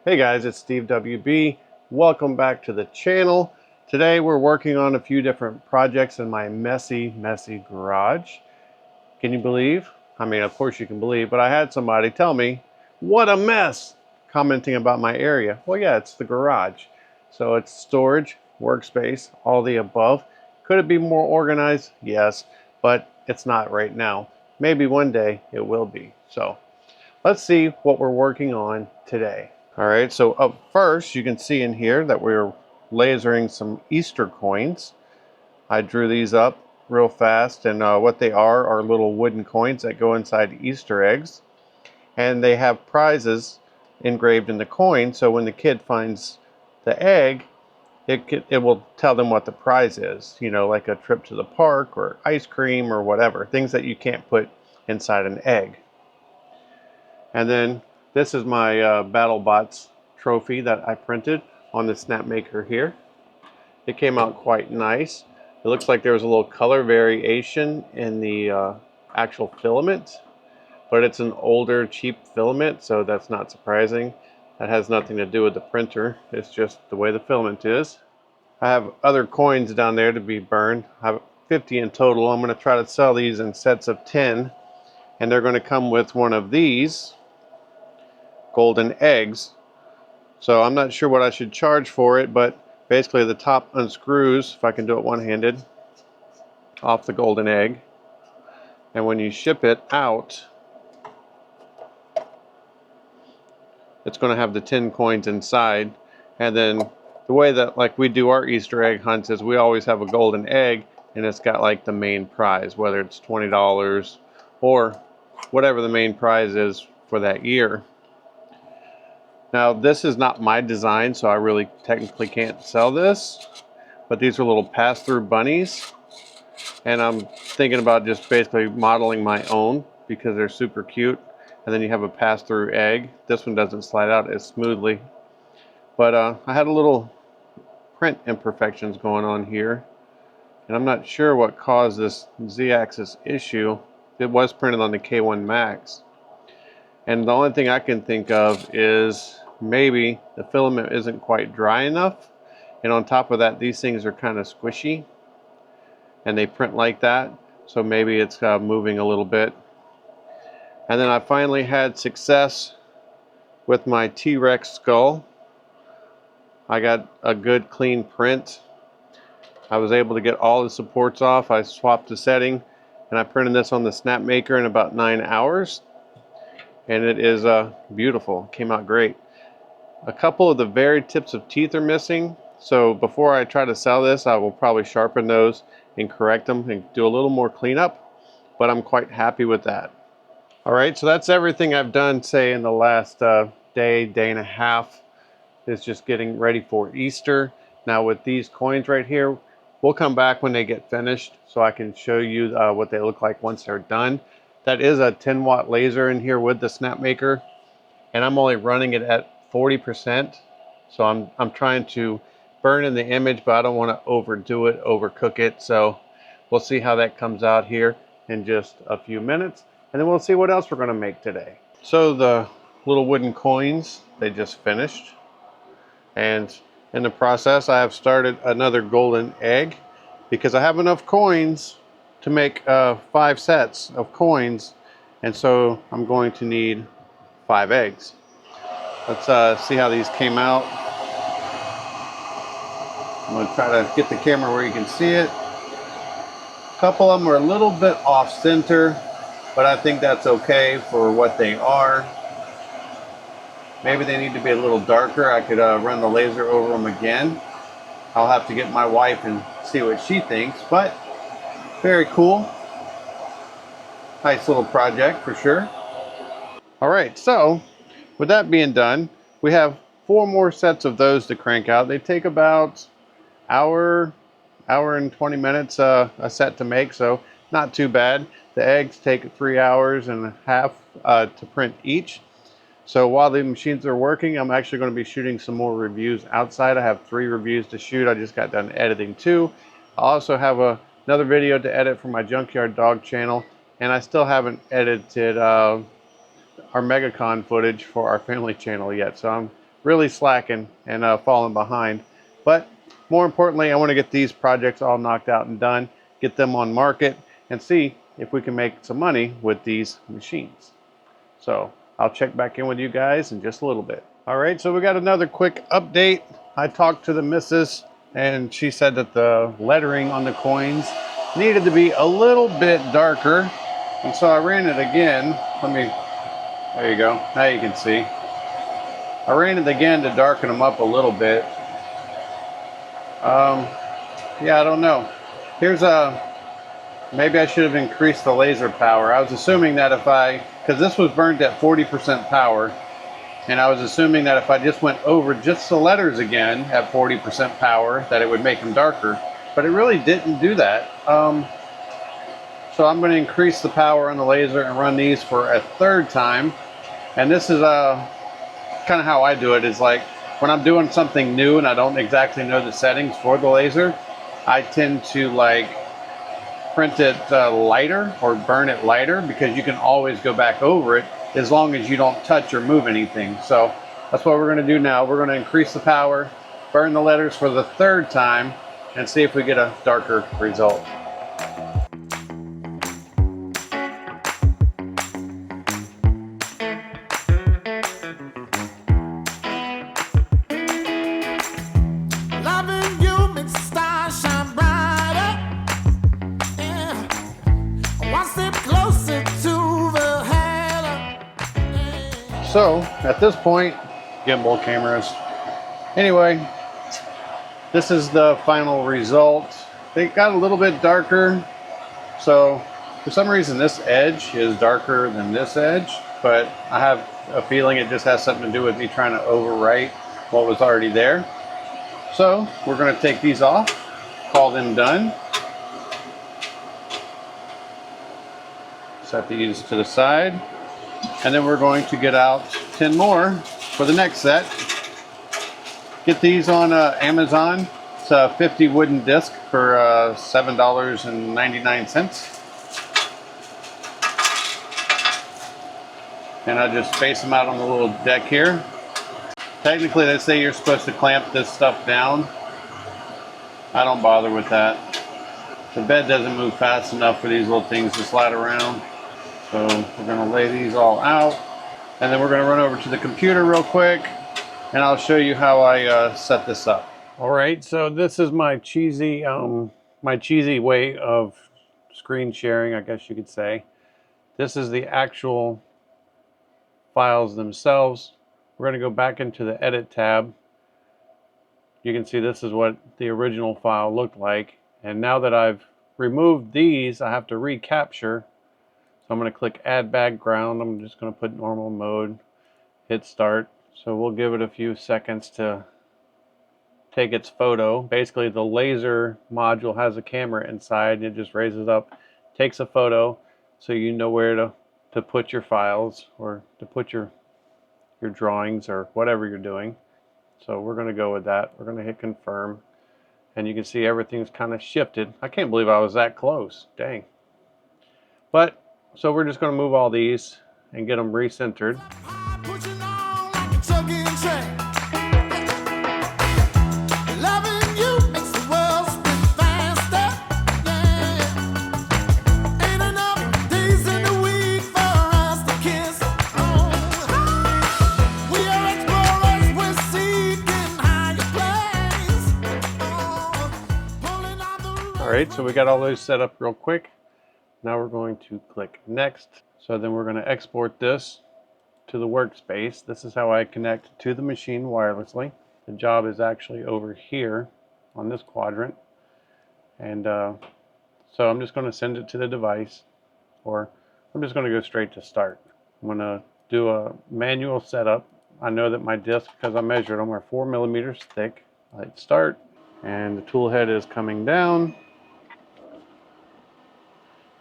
Hey guys, it's Steve WB. Welcome back to the channel. Today we're working on a few different projects in my messy garage. Can you believe? I mean, of course you can believe, but I had somebody tell me, what a mess, commenting about my area. Well, yeah, it's the garage. So it's storage, workspace, all the above. Could it be more organized? Yes, but it's not right now. Maybe one day it will be. So let's see what we're working on today. All right, so up first, you can see in here that we're lasering some Easter coins. I drew these up real fast, and what they are little wooden coins that go inside Easter eggs. And they have prizes engraved in the coin, so when the kid finds the egg, it will tell them what the prize is. You know, like a trip to the park or ice cream or whatever. Things that you can't put inside an egg. And then this is my BattleBots trophy that I printed on the Snapmaker here. It came out quite nice. It looks like there was a little color variation in the actual filament, but it's an older, cheap filament, so that's not surprising. That has nothing to do with the printer. It's just the way the filament is. I have other coins down there to be burned. I have 50 in total. I'm going to try to sell these in sets of 10, and they're going to come with one of these golden eggs. So I'm not sure what I should charge for it, but basically the top unscrews, if I can do it one-handed, off the golden egg. And when you ship it out, it's going to have the 10 coins inside. And then the way that like we do our Easter egg hunts is we always have a golden egg, and it's got like the main prize, whether it's $20 or whatever the main prize is for that year. Now this is not my design, so I really technically can't sell this, but these are little pass-through bunnies, and I'm thinking about just basically modeling my own because they're super cute. And then you have a pass-through egg. This one doesn't slide out as smoothly, but I had a little print imperfections going on here, and I'm not sure what caused this Z-axis issue. It was printed on the K1 Max, and the only thing I can think of is maybe the filament isn't quite dry enough, and on top of that, these things are kind of squishy and they print like that, so maybe it's moving a little bit. And then I finally had success with my T-Rex skull. I got a good clean print. I was able to get all the supports off. I swapped the setting, and I printed this on the Snapmaker in about 9 hours, and it is beautiful. It came out great. A couple of the very tips of teeth are missing, so before I try to sell this, I will probably sharpen those and correct them and do a little more cleanup, but I'm quite happy with that. All right, so that's everything I've done, say, in the last day and a half, is just getting ready for Easter. Now with these coins right here, we'll come back when they get finished so I can show you what they look like once they're done. That is a 10-watt laser in here with the Snapmaker, and I'm only running it at 40%. So I'm trying to burn in the image, but I don't want to overdo it, overcook it. So we'll see how that comes out here in just a few minutes, and then we'll see what else we're going to make today. So the little wooden coins, they just finished, and in the process I have started another golden egg because I have enough coins to make 5 sets of coins, and so I'm going to need 5 eggs. Let's see how these came out. I'm going to try to get the camera where you can see it. A couple of them are a little bit off center, but I think that's okay for what they are. Maybe they need to be a little darker. I could run the laser over them again. I'll have to get my wife and see what she thinks, but very cool. Nice little project for sure. All right, so with that being done, we have 4 more sets of those to crank out. They take about hour and 20 minutes a set to make, so not too bad. The eggs take 3 hours and a half to print each. So while the machines are working, I'm actually going to be shooting some more reviews outside. I have 3 reviews to shoot. I just got done editing 2. I also have another video to edit for my Junkyard Dog channel, and I still haven't edited our MegaCon footage for our family channel yet. So I'm really slacking and falling behind. But more importantly, I want to get these projects all knocked out and done, get them on market, and see if we can make some money with these machines. So I'll check back in with you guys in just a little bit. All right, so we got another quick update. I talked to the missus and she said that the lettering on the coins needed to be a little bit darker. And so I ran it again. There you go. Now you can see. I ran it again to darken them up a little bit. Yeah, I don't know. Maybe I should have increased the laser power. I was assuming that because this was burned at 40% power, and I was assuming that if I just went over just the letters again at 40% power, that it would make them darker, but it really didn't do that. So I'm going to increase the power on the laser and run these for a third time. And this is kind of how I do it, is like when I'm doing something new and I don't exactly know the settings for the laser, I tend to like print it lighter or burn it lighter, because you can always go back over it as long as you don't touch or move anything. So that's what we're going to do now. We're going to increase the power, burn the letters for the third time, and see if we get a darker result. So at this point, gimbal cameras. Anyway, this is the final result. They got a little bit darker. So for some reason this edge is darker than this edge, but I have a feeling it just has something to do with me trying to overwrite what was already there. So we're going to take these off, call them done. Set these to the side. And then we're going to get out 10 more for the next set. Get these on Amazon. It's a 50 wooden disc for $7.99. And I just space them out on the little deck here. Technically, they say you're supposed to clamp this stuff down. I don't bother with that. The bed doesn't move fast enough for these little things to slide around. So we're going to lay these all out, and then we're going to run over to the computer real quick, and I'll show you how I set this up. All right, so this is my cheesy way of screen sharing, I guess you could say. This is the actual files themselves. We're going to go back into the Edit tab. You can see this is what the original file looked like, and now that I've removed these, I have to recapture. I'm going to click Add Background. I'm just going to put normal mode, hit start. So we'll give it a few seconds to take its photo. Basically, the laser module has a camera inside. It just raises up, takes a photo, so you know where to put your files or to put your drawings or whatever you're doing. So we're going to go with that. We're going to hit confirm, and you can see everything's kind of shifted. I can't believe I was that close. Dang. But so we're just going to move all these and get them recentered. All right, so we got all those set up real quick. Now we're going to click next. So then we're going to export this to the workspace. This is how I connect to the machine wirelessly. The job is actually over here on this quadrant. And so I'm just going to send it to the device, or I'm just going to go straight to start. I'm going to do a manual setup. I know that my discs, because I measured them, are 4 millimeters thick. I hit start, and the tool head is coming down.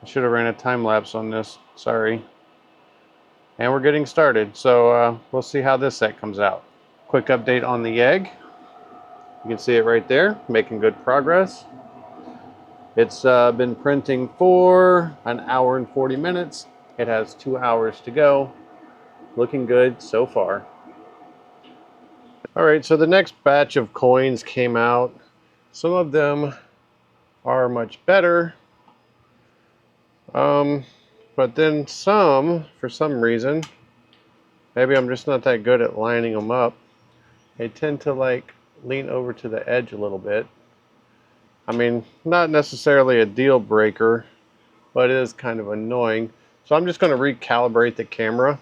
I should have ran a time lapse on this, sorry. And we're getting started, so we'll see how this set comes out. Quick update on the egg. You can see it right there, making good progress. It's been printing for an hour and 40 minutes. It has 2 hours to go. Looking good so far. All right, so the next batch of coins came out. Some of them are much better, but then some, for some reason, maybe I'm just not that good at lining them up, they tend to like lean over to the edge a little bit. I mean, not necessarily a deal breaker, but it is kind of annoying. So I'm just going to recalibrate the camera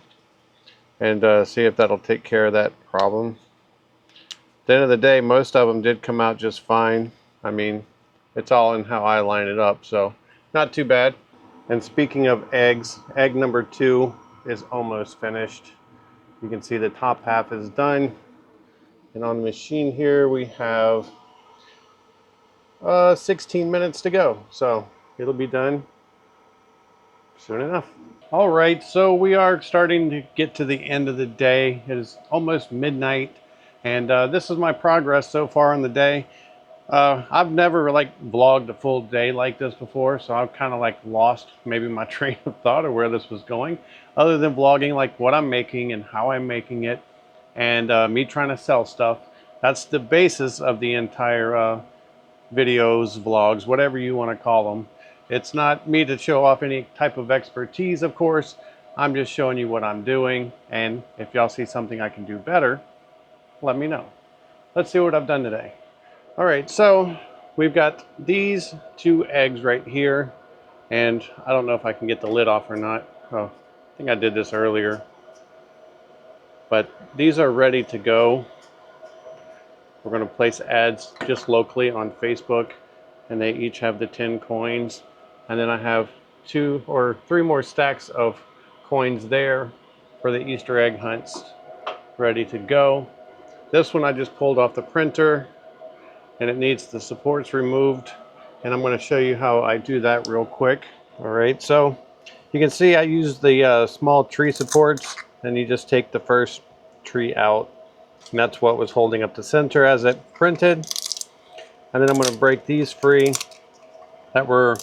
and see if that'll take care of that problem. At the end of the day, most of them did come out just fine. I mean, it's all in how I line it up, so not too bad. And speaking of eggs, egg number 2 is almost finished. You can see the top half is done. And on the machine here, we have 16 minutes to go. So it'll be done soon enough. All right, so we are starting to get to the end of the day. It is almost midnight, and this is my progress so far on the day. I've never like vlogged a full day like this before, so I've kind of like lost maybe my train of thought of where this was going, other than vlogging like what I'm making and how I'm making it, and me trying to sell stuff. That's the basis of the entire videos, vlogs, whatever you want to call them. It's not me to show off any type of expertise, of course. I'm just showing you what I'm doing, and if y'all see something I can do better, let me know. Let's see what I've done today. All right, so we've got these 2 eggs right here, and I don't know if I can get the lid off or not. Oh, I think I did this earlier. But these are ready to go. We're going to place ads just locally on Facebook, and they each have the 10 coins. And then I have 2 or 3 more stacks of coins there for the Easter egg hunts ready to go. This one I just pulled off the printer, and it needs the supports removed, and I'm going to show you how I do that real quick. All right, so you can see I use the small tree supports, and you just take the first tree out, and that's what was holding up the center as it printed. And then I'm going to break these free that were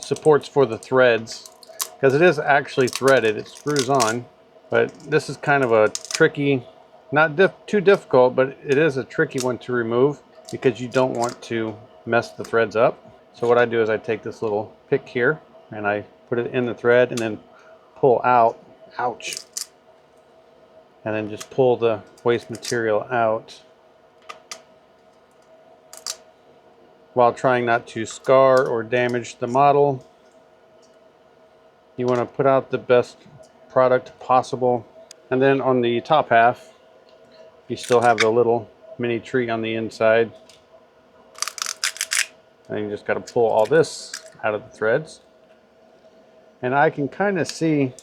supports for the threads, because it is actually threaded. It screws on, but this is kind of a tricky, not too difficult, but it is a tricky one to remove because you don't want to mess the threads up. So what I do is I take this little pick here and I put it in the thread and then pull out, ouch, and then just pull the waste material out while trying not to scar or damage the model. You want to put out the best product possible. And then on the top half, you still have the little mini tree on the inside. And you just got to pull all this out of the threads. And I can kind of see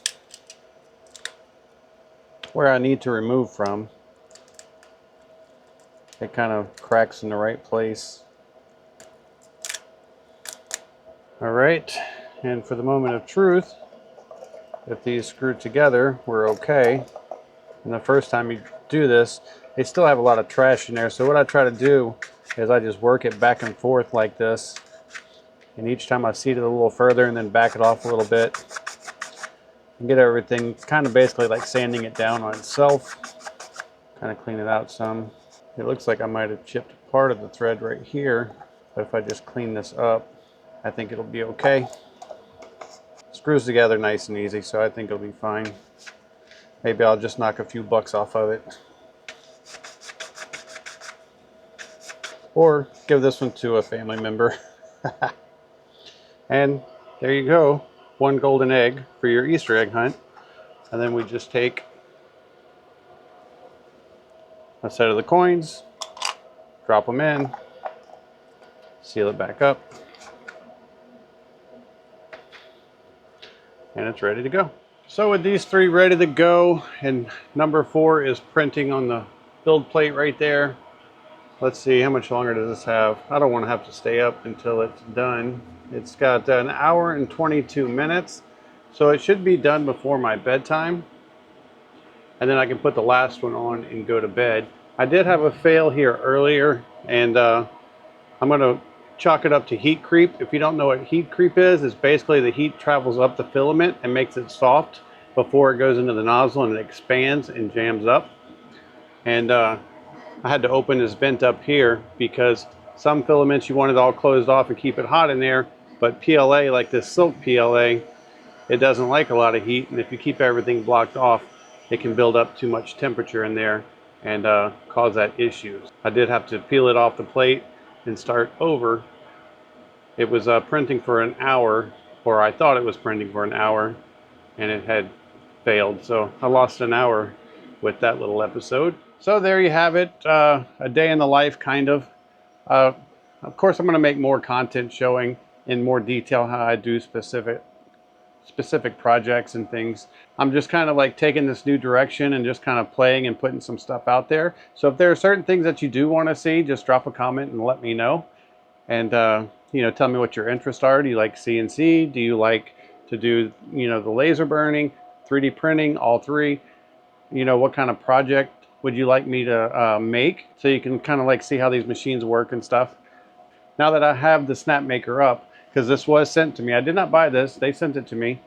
where I need to remove from. It kind of cracks in the right place. All right, and for the moment of truth, if these screw together, we're okay. And the first time you do this, they still have a lot of trash in there. So what I try to do is I just work it back and forth like this. And each time I seat it a little further and then back it off a little bit. And get everything kind of basically like sanding it down on itself. Kind of clean it out some. It looks like I might have chipped part of the thread right here. But if I just clean this up, I think it'll be okay. Screws together nice and easy, so I think it'll be fine. Maybe I'll just knock a few bucks off of it. Or give this one to a family member. And there you go. 1 golden egg for your Easter egg hunt. And then we just take a set of the coins, drop them in, seal it back up, and it's ready to go. So with these 3 ready to go, and number 4 is printing on the build plate right there. Let's see, how much longer does this have? I don't want to have to stay up until it's done. It's got an hour and 22 minutes, so it should be done before my bedtime. And then I can put the last one on and go to bed. I did have a fail here earlier, and I'm going to chalk it up to heat creep. If you don't know what heat creep is, it's basically the heat travels up the filament and makes it soft before it goes into the nozzle and it expands and jams up. And I had to open this vent up here because some filaments you want it all closed off and keep it hot in there, but PLA, like this silk PLA, it doesn't like a lot of heat, and if you keep everything blocked off, it can build up too much temperature in there and cause that issue. I did have to peel it off the plate and start over. It was printing for an hour, or I thought it was printing for an hour, and it had failed. So I lost an hour with that little episode. So there you have it, a day in the life, kind of. Of course, I'm going to make more content showing in more detail how I do specific projects and things. I'm just kind of like taking this new direction and just kind of playing and putting some stuff out there. So if there are certain things that you do want to see, just drop a comment and let me know. And you know, tell me what your interests are. Do you like CNC? Do you like to do, you know, the laser burning, 3D printing, all three? You know, what kind of project would you like me to make, so you can kind of like see how these machines work and stuff. Now that I have the snap maker up, because this was sent to me, I did not buy this, they sent it to me,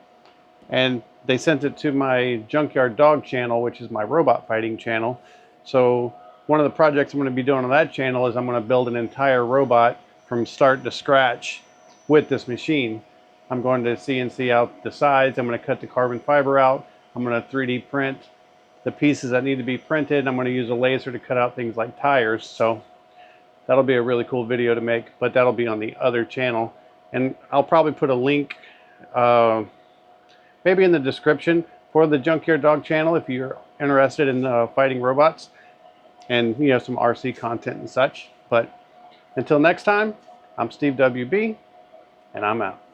and they sent it to my Junkyard Dog channel, which is my robot fighting channel. So one of the projects I'm going to be doing on that channel is I'm going to build an entire robot from start to scratch with this machine. I'm going to CNC out the sides, I'm going to cut the carbon fiber out, I'm going to 3D print the pieces that need to be printed. I'm going to use a laser to cut out things like tires. So that'll be a really cool video to make, but that'll be on the other channel. And I'll probably put a link maybe in the description for the Junkyard Dog channel if you're interested in fighting robots and, you know, some RC content and such. But until next time, I'm Steve WB, and I'm out.